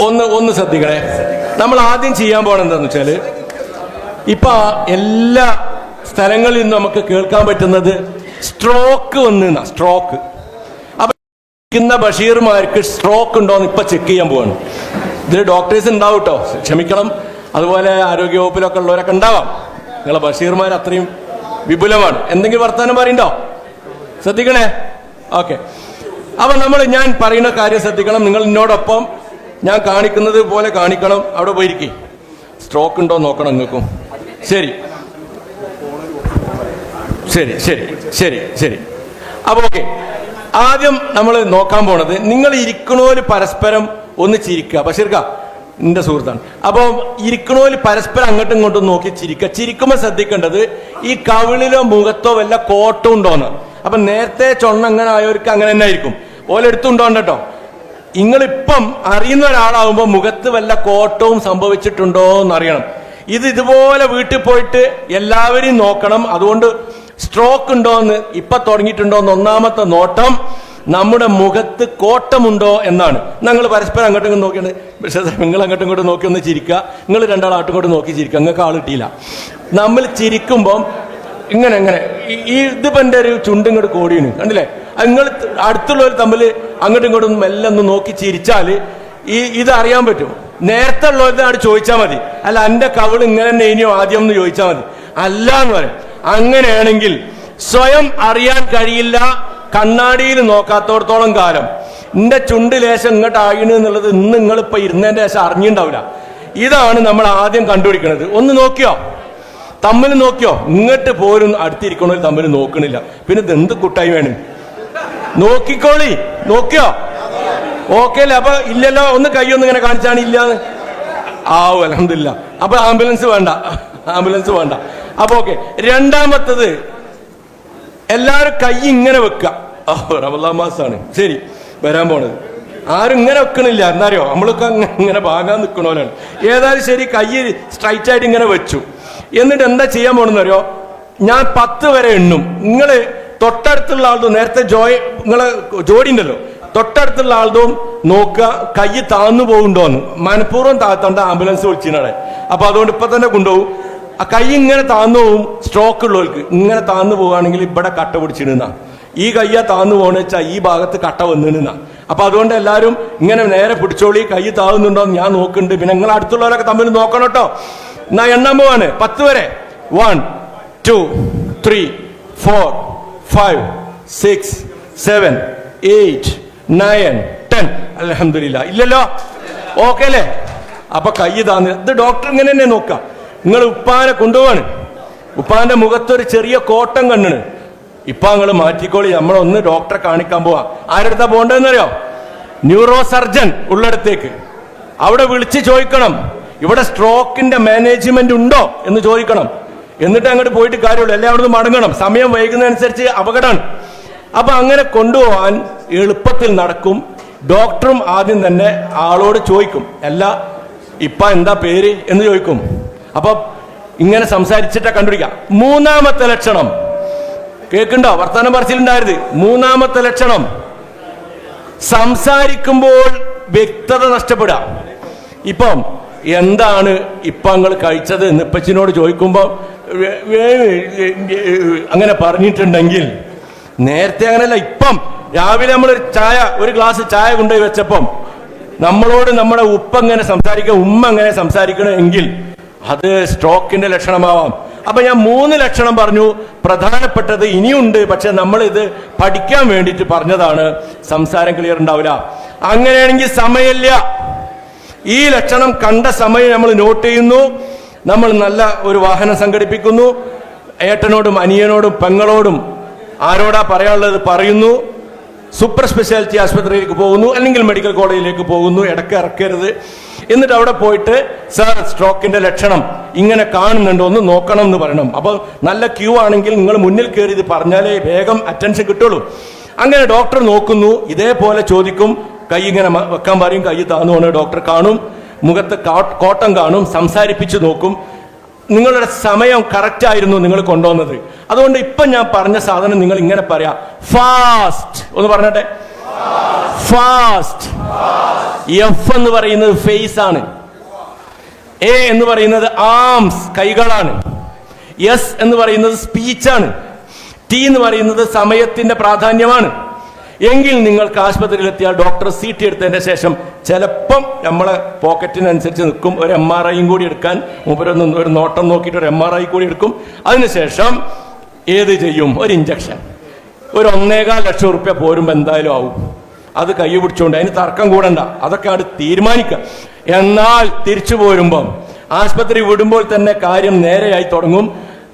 ഒന്ന് ശ്രദ്ധിക്കണേ. നമ്മൾ ആദ്യം ചെയ്യാൻ പോകണം എന്താന്ന് വെച്ചാല്, ഇപ്പൊ എല്ലാ സ്ഥലങ്ങളിൽ നിന്നും നമുക്ക് കേൾക്കാൻ പറ്റുന്നത് സ്ട്രോക്ക് വന്നിരുന്ന സ്ട്രോക്ക്. അപ്പൊ ബഷീർമാർക്ക് സ്ട്രോക്ക് ഉണ്ടോന്ന് ഇപ്പൊ ചെക്ക് ചെയ്യാൻ പോവാണ്. ഇതിൽ ഡോക്ടേഴ്സ് ഉണ്ടാവും കേട്ടോ, ക്ഷമിക്കണം. അതുപോലെ ആരോഗ്യവകുപ്പിലൊക്കെ ഉള്ളവരൊക്കെ ഉണ്ടാവാം. നിങ്ങളെ ബഷീർമാർ അത്രയും വിപുലമാണ്. എന്തെങ്കിലും വർത്തമാനം പറയണ്ടോ? ശ്രദ്ധിക്കണേ. ഓക്കെ. അപ്പൊ ഞാൻ പറയുന്ന കാര്യം ശ്രദ്ധിക്കണം. നിങ്ങൾ എന്നോടൊപ്പം ഞാൻ കാണിക്കുന്നത് പോലെ കാണിക്കണം. അവിടെ പോയിരിക്കും. സ്ട്രോക്ക് ഉണ്ടോ നോക്കണം നിങ്ങൾക്കും. ശരി ശരി ശരി ശരി ശരി. അപ്പൊ ഓക്കെ, ആദ്യം നമ്മൾ നോക്കാൻ പോണത്, നിങ്ങൾ ഇരിക്കണോല് പരസ്പരം ഒന്ന് ചിരിക്കുക. ബഷീർക്ക എന്റെ സുഹൃത്താണ്. അപ്പൊ ഇരിക്കണോല് പരസ്പരം അങ്ങോട്ടും ഇങ്ങോട്ടും നോക്കി ചിരിക്കുക. ചിരിക്കുമ്പോൾ ശ്രദ്ധിക്കേണ്ടത് ഈ കവിളിലോ മുഖത്തോ വല്ല കോട്ടം ഉണ്ടോന്ന്. അപ്പൊ നേരത്തെ ചൊണ്ണ അങ്ങനെ ആയവർക്ക് അങ്ങനെ തന്നെ ആയിരിക്കും. ഓലെടുത്തുണ്ടോണ്ട് കേട്ടോ. നിങ്ങളിപ്പം അറിയുന്ന ഒരാളാവുമ്പോ മുഖത്ത് വല്ല കോട്ടവും സംഭവിച്ചിട്ടുണ്ടോ എന്ന് അറിയണം. ഇതുപോലെ വീട്ടിൽ പോയിട്ട് എല്ലാവരെയും നോക്കണം. അതുകൊണ്ട് സ്ട്രോക്ക് ഉണ്ടോന്ന് ഇപ്പൊ തുടങ്ങിയിട്ടുണ്ടോന്ന് ഒന്നാമത്തെ നോട്ടം നമ്മുടെ മുഖത്ത് കോട്ടമുണ്ടോ എന്നാണ്. ഞങ്ങൾ പരസ്പരം അങ്ങോട്ടും ഇങ്ങോട്ടും നോക്കിയാണ്. പക്ഷേ നിങ്ങൾ അങ്ങോട്ടും ഇങ്ങോട്ടും നോക്കി ഒന്ന് ചിരിക്കുക. നിങ്ങൾ രണ്ടാളാട്ടും ഇങ്ങോട്ട് നോക്കി ചിരിക്കുക. നിങ്ങൾക്ക് ആൾ കിട്ടിയില്ല. നമ്മൾ ചിരിക്കുമ്പം ഇങ്ങനെ ഇതിപ്പോ എന്റെ ഒരു ചുണ്ടിങ്ങോട്ട് കോടിയാണ്, കണ്ടില്ലേ? നിങ്ങൾ അടുത്തുള്ളവർ തമ്മിൽ അങ്ങോട്ടും ഇങ്ങോട്ടും മെല്ലെ ഒന്ന് നോക്കി ചിരിച്ചാൽ ഇത് അറിയാൻ പറ്റും. നേരത്തെ ഉള്ളവരുടെ അവിടെ ചോദിച്ചാൽ മതി. അല്ല എന്റെ കവിൾ ഇങ്ങനെ തന്നെ ഇനിയോ ആദ്യം എന്ന് ചോദിച്ചാൽ മതി. അല്ല എന്ന് പറയും. അങ്ങനെയാണെങ്കിൽ സ്വയം അറിയാൻ കഴിയില്ല കണ്ണാടിയിൽ നോക്കാത്തോടത്തോളം കാലം. എന്റെ ചുണ്ട് ലേശം ഇങ്ങോട്ട് ആയിണ് എന്നുള്ളത് ഇന്ന് നിങ്ങളിപ്പോ ഇരുന്നതിന്റെ ശേഷം അറിഞ്ഞിണ്ടാവില്ല. ഇതാണ് നമ്മൾ ആദ്യം കണ്ടുപിടിക്കുന്നത്. ഒന്ന് നോക്കിയോ, തമ്മിൽ നോക്കിയോ? ഇങ്ങോട്ട് പോലും അടുത്തിരിക്കണവർ തമ്മിൽ നോക്കണില്ല. പിന്നെ ഇത് എന്ത് കുട്ടായി വേണം? നോക്കിക്കോളി. നോക്കിയോ? ഓക്കെ അല്ലേ? അപ്പൊ ഇല്ലല്ലോ. ഒന്ന് കൈയൊന്നും ഇങ്ങനെ കാണിച്ചാണ് ഇല്ലാന്ന്. അൽഹംദുലില്ലാ. അപ്പൊ ആംബുലൻസ് വേണ്ട. അപ്പൊ ഓക്കെ. രണ്ടാമത്തത്, എല്ലാവരും കൈ ഇങ്ങനെ വെക്കുക. റമദാൻ മാസമാണ്. ശരി, വരാൻ പോണത്. ആരും ഇങ്ങനെ വെക്കണില്ല. എന്നറിയോ? നമ്മളൊക്കെ ഇങ്ങനെ ഭാഗാൻ നിൽക്കണോലാണ്. ഏതായാലും ശരി, കൈ സ്ട്രൈറ്റ് ആയിട്ട് ഇങ്ങനെ വെച്ചു. എന്നിട്ട് എന്താ ചെയ്യാൻ പോണെന്നറിയോ? ഞാൻ 10 വരെ എണ്ണും. നിങ്ങള് തൊട്ടടുത്തുള്ള ആളും നേരത്തെ നിങ്ങളെ ജോഡി ഉണ്ടല്ലോ, തൊട്ടടുത്തുള്ള ആളും നോക്കുക കൈ താന്നു പോകുന്നുണ്ടോന്ന്. മനഃപൂർവ്വം താഴ്ത്തണ്ട, ആംബുലൻസ് വിളിച്ചിനാണ്. അപ്പൊ അതുകൊണ്ട് ഇപ്പൊ തന്നെ കൊണ്ടുപോകും. ആ കൈ ഇങ്ങനെ താന്നു പോവും. സ്ട്രോക്ക് ഉള്ളവർക്ക് ഇങ്ങനെ താന്നു പോവുകയാണെങ്കിൽ ഇവിടെ കട്ട പിടിച്ചിടുന്ന. ഈ കയ്യ താന്നു പോകണെന്ന് വെച്ചാൽ ഈ ഭാഗത്ത് കട്ട വന്നിടുന്ന. അപ്പൊ അതുകൊണ്ട് എല്ലാവരും ഇങ്ങനെ നേരെ പിടിച്ചോളി. കൈ താവുന്നുണ്ടോ എന്ന് ഞാൻ നോക്കുന്നുണ്ട്. പിന്നെ നിങ്ങൾ അടുത്തുള്ളവരൊക്കെ തമ്മിൽ നോക്കണം കേട്ടോ. എന്നാ എണ്ണാൻ പോവാണ് 10 വരെ. 1 2 3 4 5 6 7 8 9 10. അൽഹംദുലില്ലാ. ഇല്ലല്ലോ? ഓക്കെ അല്ലേ? അപ്പൊ കൈ താന്ന്. ഇത് ഡോക്ടർ ഇങ്ങനെ തന്നെ നോക്കാം. നിങ്ങൾ ഉപ്പാനെ കൊണ്ടുപോവാണ്. ഉപ്പാന്റെ മുഖത്തൊരു ചെറിയ കോട്ടം കണ്ണിന്. ഇപ്പൊ നിങ്ങൾ മാറ്റിക്കോളി. നമ്മളൊന്ന് ഡോക്ടറെ കാണിക്കാൻ പോവാ. ആരെടുത്താ പോകേണ്ടതെന്നറിയോ? ന്യൂറോ സർജൻ ഉള്ളിടത്തേക്ക്. അവിടെ വിളിച്ച് ചോദിക്കണം, ഇവിടെ സ്ട്രോക്കിന്റെ മാനേജ്മെന്റ് ഉണ്ടോ എന്ന് ചോദിക്കണം. എന്നിട്ട് അങ്ങോട്ട് പോയിട്ട് കാര്യമുള്ളൂ. എല്ലാം അവിടുന്ന് മടങ്ങണം. സമയം വൈകുന്നതനുസരിച്ച് അപകടമാണ്. അപ്പൊ അങ്ങനെ കൊണ്ടുപോകാൻ എളുപ്പത്തിൽ നടക്കും. ഡോക്ടറും ആദ്യം തന്നെ ആളോട് ചോദിക്കും, അല്ല ഇപ്പൊ എന്താ പേര് എന്ന് ചോദിക്കും. അപ്പൊ ഇങ്ങനെ സംസാരിച്ചിട്ടാ കണ്ടുപിടിക്കാം. മൂന്നാമത്തെ ലക്ഷണം കേൾക്കണ്ടോ? വർത്തമാനം പറച്ചിലുണ്ടായത്. മൂന്നാമത്തെ ലക്ഷണം, സംസാരിക്കുമ്പോൾ വ്യക്തത നഷ്ടപ്പെടാം. ഇപ്പം എന്താണ് ഇപ്പൊ നിങ്ങൾ കഴിച്ചത് എന്ന് ഇപ്പച്ചിനോട് ചോദിക്കുമ്പോ അങ്ങനെ പറഞ്ഞിട്ടുണ്ടെങ്കിൽ, നേരത്തെ അങ്ങനെയല്ല. ഇപ്പം രാവിലെ നമ്മൾ ഒരു ഗ്ലാസ് ചായ കൊണ്ടുപോയി വെച്ചപ്പം നമ്മളോട് നമ്മുടെ ഉപ്പ എങ്ങനെ സംസാരിക്കുക, ഉമ്മ എങ്ങനെ സംസാരിക്കണമെങ്കിൽ അത് സ്ട്രോക്കിന്റെ ലക്ഷണമാവാം. അപ്പൊ ഞാൻ 3 ലക്ഷണം പറഞ്ഞു. പ്രധാനപ്പെട്ടത് ഇനിയുണ്ട്, പക്ഷെ നമ്മൾ ഇത് പഠിക്കാൻ വേണ്ടിയിട്ട് പറഞ്ഞതാണ്. സംസാരം ക്ലിയർ ഉണ്ടാവില്ല. അങ്ങനെയാണെങ്കിൽ സമയമില്ല. ഈ ലക്ഷണം കണ്ട സമയം നമ്മൾ നോട്ട് ചെയ്യുന്നു. നമ്മൾ നല്ല ഒരു വാഹനം സംഘടിപ്പിക്കുന്നു. ഏട്ടനോടും അനിയനോടും പെങ്ങളോടും ആരോടാ പറയാനുള്ളത് പറയുന്നു. സൂപ്പർ സ്പെഷ്യാലിറ്റി ആശുപത്രിയിലേക്ക് പോകുന്നു, അല്ലെങ്കിൽ മെഡിക്കൽ കോളേജിലേക്ക് പോകുന്നു. ഇടയ്ക്ക് ഇറക്കരുത്. എന്നിട്ട് അവിടെ പോയിട്ട് സാർ സ്ട്രോക്കിന്റെ ലക്ഷണം ഇങ്ങനെ കാണുന്നുണ്ടോ ഒന്ന് നോക്കണം എന്ന് പറയണം. അപ്പൊ നല്ല ക്യൂ ആണെങ്കിൽ നിങ്ങൾ മുന്നിൽ കയറി ഇത് പറഞ്ഞാലേ വേഗം അറ്റൻഷൻ കിട്ടുള്ളൂ. അങ്ങനെ ഡോക്ടർ നോക്കുന്നു. ഇതേപോലെ ചോദിക്കും. കൈ ഇങ്ങനെ വെക്കാൻ പറയും. കൈ താന്നുകൊണ്ട് ഡോക്ടർ കാണും. മുഖത്ത് കോട്ടം കാണും. സംസാരിപ്പിച്ച് നോക്കും. നിങ്ങളുടെ സമയം കറക്റ്റ് ആയിരുന്നു നിങ്ങൾ കൊണ്ടുവന്നത്. അതുകൊണ്ട് ഇപ്പൊ ഞാൻ പറഞ്ഞ സാധനം നിങ്ങൾ ഇങ്ങനെ പറയാ, ഫാസ്റ്റ് ഒന്ന് പറഞ്ഞട്ടെ. ഫാസ്റ്റ്. എഫ് എന്ന് പറയുന്നത് ഫേസ് ആണ്. എ എന്ന് പറയുന്നത് ആംസ്, കൈകളാണ്. എസ് എന്ന് പറയുന്നത് സ്പീച്ചാണ്. ടി എന്ന് പറയുന്നത് സമയത്തിന്റെ പ്രാധാന്യമാണ്. എങ്കിൽ നിങ്ങൾക്ക് ആശുപത്രിയിലെത്തിയാൽ ഡോക്ടർ CT എടുത്തതിന്റെ ശേഷം ചിലപ്പം നമ്മളെ പോക്കറ്റിനനുസരിച്ച് നിൽക്കും. ഒരു MRI കൂടി എടുക്കാൻ മൂപ്പരൊന്ന് ഒരു നോട്ടം നോക്കിയിട്ട് ഒരു MRI കൂടി എടുക്കും. അതിനുശേഷം ഏത് ചെയ്യും? ഒരു ഇഞ്ചക്ഷൻ. ഒരു 1.25 ലക്ഷം റുപ്യ പോരുമ്പോൾ എന്തായാലും ആവും. അത് കൈ പിടിച്ചുകൊണ്ട് അതിന് തർക്കം കൂടണ്ട, അതൊക്കെ അവിടെ തീരുമാനിക്കുക. എന്നാൽ തിരിച്ചു പോരുമ്പം ആശുപത്രി വിടുമ്പോൾ തന്നെ കാര്യം നേരെയായി തുടങ്ങും.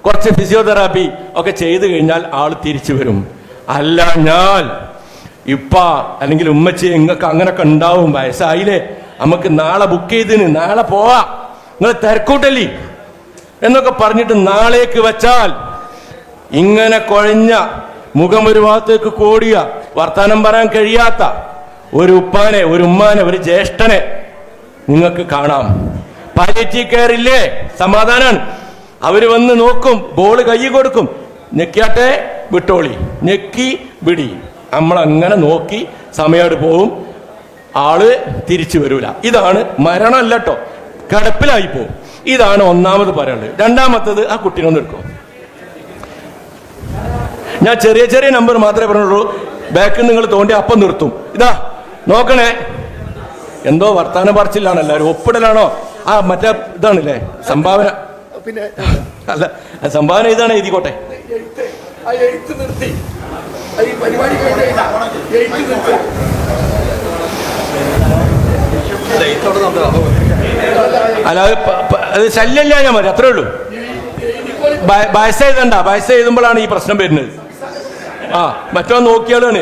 കുറച്ച് ഫിസിയോതെറാപ്പി ഒക്കെ ചെയ്തു കഴിഞ്ഞാൽ ആള് തിരിച്ചു വരും. അല്ല ഞാൻ ഇപ്പ അല്ലെങ്കിൽ ഉമ്മച്ചി നിങ്ങൾക്ക് അങ്ങനൊക്കെ ഉണ്ടാവും, വയസ്സായില്ലേ, നമുക്ക് നാളെ ബുക്ക് ചെയ്തിന്, നാളെ പോവാ, നിങ്ങൾ തിരക്കൂട്ടല്ലേ എന്നൊക്കെ പറഞ്ഞിട്ട് നാളേക്ക് വെച്ചാൽ ഇങ്ങനെ കുഴഞ്ഞ മുഖം ഒരു ഭാഗത്തേക്ക് കോടിയ വർത്താനം പറയാൻ കഴിയാത്ത ഒരു ഉപ്പാനെ, ഒരു ഉമ്മാനെ, ഒരു ജ്യേഷ്ഠനെ നിങ്ങൾക്ക് കാണാം. പാലിയേറ്റീവ് കെയർ ഇല്ലേ, സമാധാനാണ്. അവര് വന്ന് നോക്കും, ബോള് കൈ കൊടുക്കും, ഞെക്കിയാട്ടെ വിട്ടോളി, ഞെക്കി വിടി. നമ്മളങ്ങനെ നോക്കി സമയോട് പോവും, ആള് തിരിച്ചു വരൂല. ഇതാണ് മരണമല്ല കേട്ടോ, കിടപ്പിലായി പോവും. ഇതാണ് ഒന്നാമത് പറയാനുള്ളത്. രണ്ടാമത്തത്, ആ കുട്ടീനൊന്നും എടുക്കും. ഞാൻ ചെറിയ ചെറിയ നമ്പർ മാത്രമേ പറഞ്ഞുള്ളൂ, ബാക്കിൽ നിങ്ങൾ തോണ്ടി അപ്പം നിർത്തും. ഇതാ നോക്കണേ, എന്തോ വർത്താനം പറിച്ചില്ലാണ് എല്ലാവരും, ഒപ്പിടലാണോ? ആ മറ്റേ ഇതാണല്ലേ സംഭാവന, പിന്നെ അല്ല സംഭാവന ഇതാണ്, എഴുതിക്കോട്ടെ. അല്ല അത് ശല്യമില്ല, ഞാൻ മതി, അത്രേ ഉള്ളൂ. വയസ്സ് എഴുതണ്ട, വയസ്സ് എഴുതുമ്പോഴാണ് ഈ പ്രശ്നം വരുന്നത്. ആ മറ്റോ നോക്കിയാലാണ്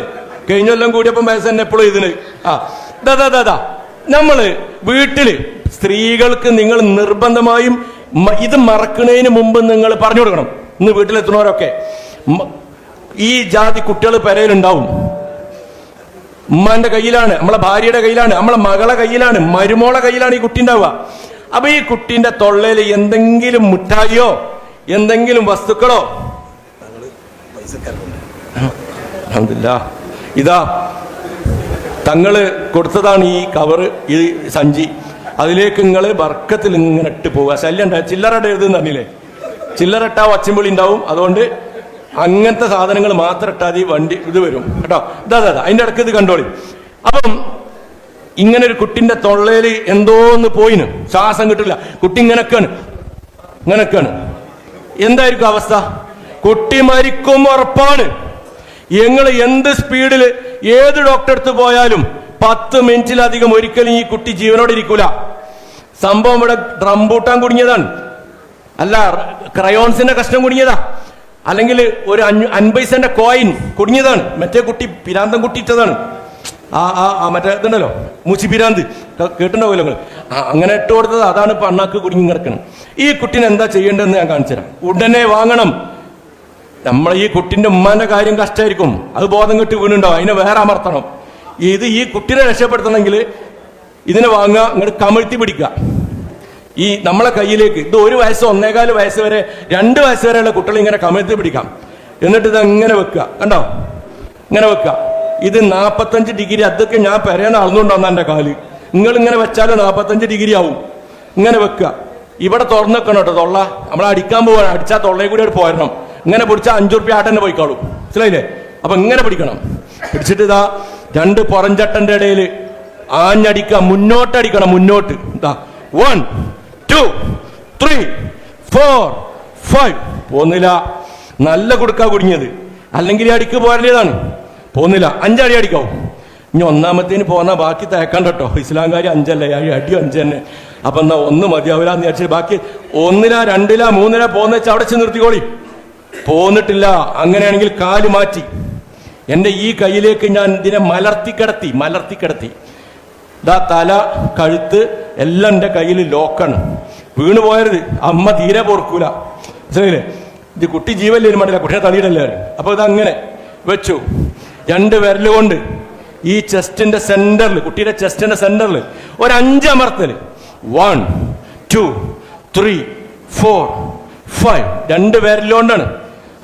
കഴിഞ്ഞ കൊല്ലം കൂടിയപ്പം വയസ്സ് തന്നെ എപ്പോഴും ഇതിന്. ആ ദാ നമ്മള് വീട്ടില് സ്ത്രീകൾക്ക് നിങ്ങൾ നിർബന്ധമായും ഇത് മറക്കുന്നതിന് മുമ്പ് നിങ്ങൾ പറഞ്ഞു കൊടുക്കണം. ഇന്ന് വീട്ടിലെത്തുന്നവരൊക്കെ ഈ ജാതി കുട്ടികൾ പെരയിലുണ്ടാവും. ഉമ്മാന്റെ കയ്യിലാണ്, നമ്മളെ ഭാര്യയുടെ കയ്യിലാണ്, നമ്മളെ മകളെ കയ്യിലാണ്, മരുമോളെ കയ്യിലാണ് ഈ കുട്ടി ഉണ്ടാവുക. അപ്പൊ ഈ കുട്ടീന്റെ തൊള്ളയിൽ എന്തെങ്കിലും മിഠായിയോ എന്തെങ്കിലും വസ്തുക്കളോ, അൽഹംദുലില്ലാ ഇതാ തങ്ങള് കൊടുത്തതാണ് ഈ കവറ്, ഈ സഞ്ചി. അതിലേക്ക് നിങ്ങൾ ബർക്കത്തിൽ ഇങ്ങനെ ഇട്ട് പോവുക. ശല്യം ഉണ്ടാവും, ചില്ലറ ഇടരുതെന്ന് പറഞ്ഞില്ലേ, ചില്ലറ ഇട്ടാ ഒച്ചമ്പുളി ഉണ്ടാവും. അതുകൊണ്ട് അങ്ങനത്തെ സാധനങ്ങൾ മാത്രം ഇട്ടാൽ ഈ വണ്ടി ഇത് വരും കേട്ടോ. ഇതാ അതിന്റെ ഇടയ്ക്ക് ഇത് കണ്ടോളി. അപ്പം ഇങ്ങനെ ഒരു കുട്ടിന്റെ തൊള്ളയിൽ എന്തോ ഒന്ന് പോയിന്, ശ്വാസം കിട്ടില്ല, കുട്ടി ഇങ്ങനൊക്കെയാണ്. എന്തായിരിക്കും അവസ്ഥ? കുട്ടി മരിക്കും ഉറപ്പാണ്. നിങ്ങൾ എന്ത് സ്പീഡിൽ ഏത് ഡോക്ടറെ അടുത്ത് പോയാലും 10 മിനിറ്റിലധികം ഒരിക്കലും ഈ കുട്ടി ജീവനോടെ ഇരിക്കൂല. സംഭവം ഇവിടെ റംബൂട്ടാൻ കുടുങ്ങിയതാണ്, അല്ല ക്രയോൺസിന്റെ കഷ്ണം കുടുങ്ങിയതാ, അല്ലെങ്കിൽ ഒരു 50 പൈസന്റെ കോയിൻ കുടുങ്ങിയതാണ്. മറ്റേ കുട്ടി പിരാന്തം കുട്ടിയിട്ടതാണ്. മറ്റേ ഇതുണ്ടല്ലോ മൂച്ചി പിരാന്ത്, കേട്ടിട്ടുണ്ടാവുമല്ലോ നിങ്ങൾ. അങ്ങനെ ഇട്ട് കൊടുത്തത്, അതാണ് ഇപ്പൊ അണ്ണാക്ക് കുടുങ്ങി കിടക്കണം. ഈ കുട്ടീനെ എന്താ ചെയ്യേണ്ടതെന്ന് ഞാൻ കാണിച്ചു തരാം. ഉടനെ വാങ്ങണം. നമ്മളെ ഈ കുട്ടിന്റെ ഉമ്മാന്റെ കാര്യം കഷ്ടമായിരിക്കും, അത് ബോധം കെട്ടി വീണുണ്ടാവും, അതിനെ വേറെ അമർത്തണം. ഈ കുട്ടിനെ രക്ഷപ്പെടുത്തണമെങ്കിൽ ഇതിനെ വാങ്ങുക, ഇങ്ങോട്ട് കമഴ്ത്തി പിടിക്കുക. ഈ നമ്മളെ കയ്യിലേക്ക് ഇത് 1 വയസ്സ് 1.25 വയസ്സ് വരെ 2 വയസ്സ് വരെയുള്ള കുട്ടികളെ ഇങ്ങനെ കമഴ്ത്തി പിടിക്കാം. എന്നിട്ട് ഇത് എങ്ങനെ വെക്കുക, കണ്ടോ, ഇങ്ങനെ വെക്കുക. ഇത് 45 ഡിഗ്രി. അതൊക്കെ ഞാൻ പെരേന്ന് അളന്നുകൊണ്ടാണ് എൻ്റെ കാല്. നിങ്ങൾ ഇങ്ങനെ വെച്ചാലും 45 ഡിഗ്രി ആവും. ഇങ്ങനെ വെക്കുക. ഇവിടെ തുറന്നു വെക്കണം കേട്ടോ, തൊള്ള നമ്മളെ അടിക്കാൻ പോവാണ്, അടിച്ചാൽ തൊള്ളയെ കൂടി അവിടെ പോരണം. ഇങ്ങനെ പിടിച്ചാൽ 5 റുപ്യ ആട്ടന്നെ പോയിക്കോളും, മനസ്സിലായില്ലേ? അപ്പൊ ഇങ്ങനെ പിടിക്കണം. പിടിച്ചിട്ട് ഇതാ 2 പുറംചട്ടന്റെ ഇടയിൽ ആഞ്ഞടിക്കുക, മുന്നോട്ടടിക്കണം, മുന്നോട്ട്. ഇതാ 1 2 3 4 5 പോന്നില്ല. നല്ല കൊടുക്കാ കുടുങ്ങിയത്, അല്ലെങ്കിൽ ഈ അടിക്ക് പോരേണ്ടതാണ്. പോന്നില്ല. 5 അടി അടിക്കാവും. ഇനി 1ാമത്തേന് പോന്നാ ബാക്കി തേക്കണ്ട കേട്ടോ, ഇസ്ലാംകാരി 5 അല്ലേ, അടി 5 തന്നെ. അപ്പൊ എന്നാ 1 മതിയാവില്ലാന്ന് വിചാരിച്ചിട്ട് ബാക്കി 1ലാ 2ലാ 3ലാ പോന്ന് വെച്ചാൽ അവിടെ ചെന്ന് നിർത്തിക്കോളി. പോന്നിട്ടില്ല, അങ്ങനെയാണെങ്കിൽ കാല് മാറ്റി എന്റെ ഈ കയ്യിലേക്ക് ഞാൻ ഇതിനെ മലർത്തി ഇതാ തല കഴുത്ത് എല്ലാം എന്റെ കയ്യിൽ ലോക്കാണ്. വീണ് പോയരുത്, അമ്മ തീരെ പൊറുക്കൂല, മനസ്സിലായില്ലേ? ഇത് കുട്ടി ജീവല്ലേലും മണ്ടില്ല, കുട്ടിയെ തളിയിടല്ലേ. അപ്പൊ ഇതങ്ങനെ വെച്ചു. 2 വിരലുകൊണ്ട് ഈ ചെസ്റ്റിന്റെ സെന്ററിൽ, കുട്ടിയുടെ ചെസ്റ്റിന്റെ സെന്ററിൽ ഒരു 5 അമർത്തല്. 1 2 3 4 5. 2 വിരലുകൊണ്ടാണ്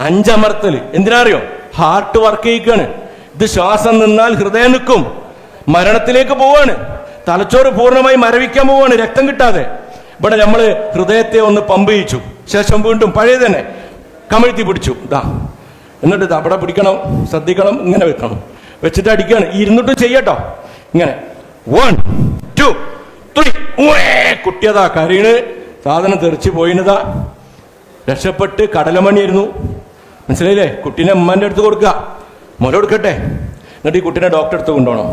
5 അമർത്തല്. എന്തിനാറിയോ? Heart work ചെയ്യിക്കാണ്. ഇത് ശ്വാസം നിന്നാൽ ഹൃദയം നിൽക്കും, മരണത്തിലേക്ക് പോവാണ്. തലച്ചോറ് പൂർണ്ണമായി മരവിക്കാൻ പോവാണ്, രക്തം കിട്ടാതെ. ഇവിടെ നമ്മൾ ഹൃദയത്തെ ഒന്ന് പമ്പ് ചെയ്യിച്ചു, ശേഷം വീണ്ടും പഴയ തന്നെ കമഴ്ത്തി പിടിച്ചു. എന്നിട്ട് അവിടെ പിടിക്കണം, ശ്രദ്ധിക്കണം, ഇങ്ങനെ വെക്കണം, വെച്ചിട്ട് അടിക്കുകയാണ്. ഇരുന്നിട്ട് ചെയ്യട്ടോ, ഇങ്ങനെ 1 2 3 കുട്ടിയതാ കരീണ്, സാധനം തെറിച്ച് പോയിനതാ. രക്ഷപ്പെട്ട് കടലമണിയായിരുന്നു, മനസ്സിലായില്ലേ? കുട്ടീനെ ഉമ്മാൻ്റെ അടുത്ത് കൊടുക്കുക, മുല കൊടുക്കട്ടെ. എന്നിട്ട് ഈ കുട്ടീനെ ഡോക്ടറെ അടുത്ത് കൊണ്ടുപോകണം.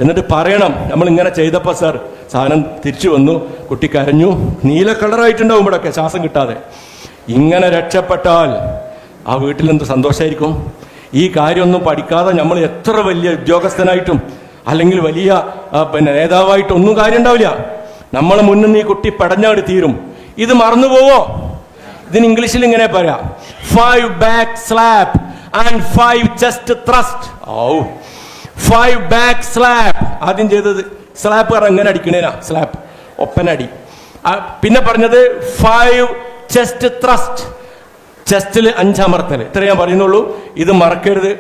എന്നിട്ട് പറയണം, നമ്മൾ ഇങ്ങനെ ചെയ്തപ്പോൾ സാർ സാധനം തിരിച്ചു വന്നു, കുട്ടി കരഞ്ഞു, നീല കളറായിട്ടുണ്ടാവും ഇവിടെയൊക്കെ ശ്വാസം കിട്ടാതെ. ഇങ്ങനെ രക്ഷപ്പെട്ടാൽ ആ വീട്ടിലെന്ത് സന്തോഷമായിരിക്കും. ഈ കാര്യമൊന്നും പഠിക്കാതെ നമ്മൾ എത്ര വലിയ ഉദ്യോഗസ്ഥനായിട്ടും അല്ലെങ്കിൽ വലിയ നേതാവായിട്ടും ഒന്നും കാര്യം ഉണ്ടാവില്ല. നമ്മളെ മുന്നിൽ നിന്ന് ഈ കുട്ടി പടഞ്ഞാടി തീരും. ഇത് മറന്നു പോവോ? ഇതിന് ഇംഗ്ലീഷിൽ ഇങ്ങനെ പറയാം, 5 back slap and 5 chest thrust. 5 back slap. ആദ്യം ചെയ്തത് സ്ലാപ്പ് പറഞ്ഞ എങ്ങനെ അടിക്കണേനാ, സ്ലാപ്പ് ഒപ്പനടി. പിന്നെ പറഞ്ഞത് 5 chest thrust, ചെസ്റ്റിൽ 5 അമർത്തൽ. ഇത്ര ഞാൻ പറയുന്നുള്ളൂ, ഇത് മറക്കരുത്.